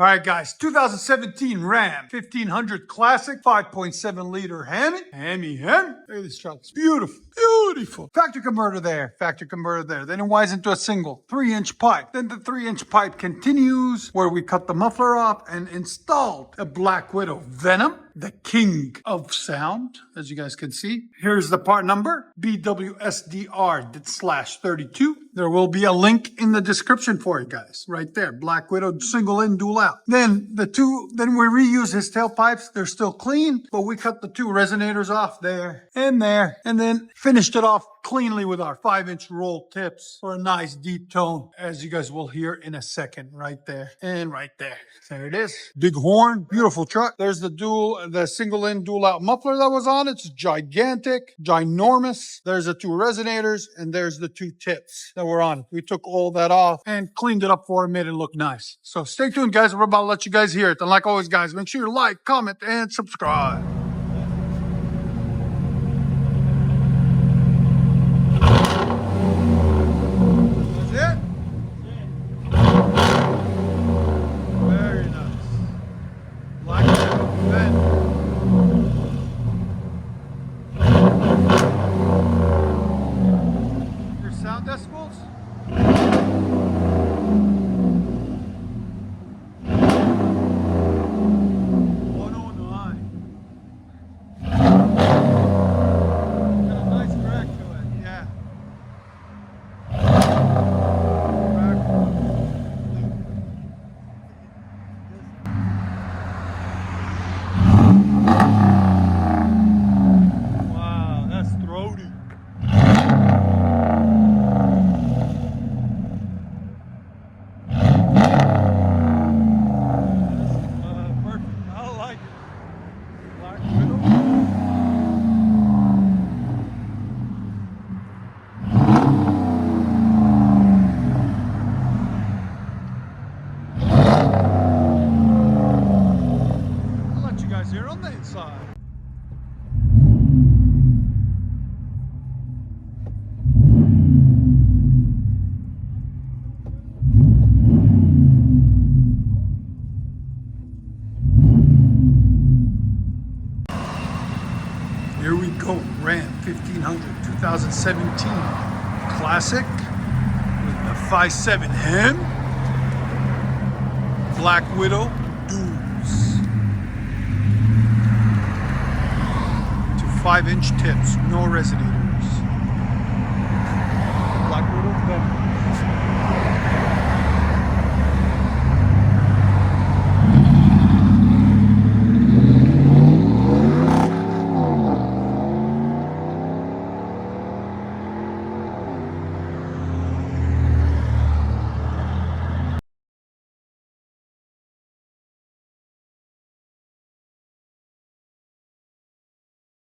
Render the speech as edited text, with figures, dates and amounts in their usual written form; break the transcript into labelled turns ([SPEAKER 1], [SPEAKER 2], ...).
[SPEAKER 1] All right, guys, 2017 Ram 1500 Classic 5.7 liter HEMI. HEMI. Look at this truck. It's beautiful. Beautiful. Factory converter there. Factory converter there. Then it winds into a single 3-inch pipe. Then the 3-inch pipe continues where we cut the muffler off and installed a Black Widow Venom, the king of sound, as you guys can see. Here's the part number, BWSDR/32. There will be a link in the description for it, guys. Right there. Black Widow, single in, dual out. Then we reuse his tailpipes. They're still clean, but we cut the 2 resonators off there, and then finished it off cleanly with our 5-inch roll tips for a nice deep tone, as you guys will hear in a second. Right there and right there. There it is. Big horn, beautiful truck. There's the single in, dual out muffler that was on it. It's gigantic, ginormous. There's the 2 resonators, and there's the 2 tips that were on it. We took all that off and cleaned it up for it, made it look nice. So stay tuned, guys. We're about to let you guys hear it. And like always, guys, make sure you like, comment, and subscribe. Decibels? 109. Got a nice crack to it, yeah. Wow, that's throaty. Here on the inside. Here we go, Ram 1500 2017 Classic with the 5.7 HEM Black Widow duals. 5-inch tips, no resonators.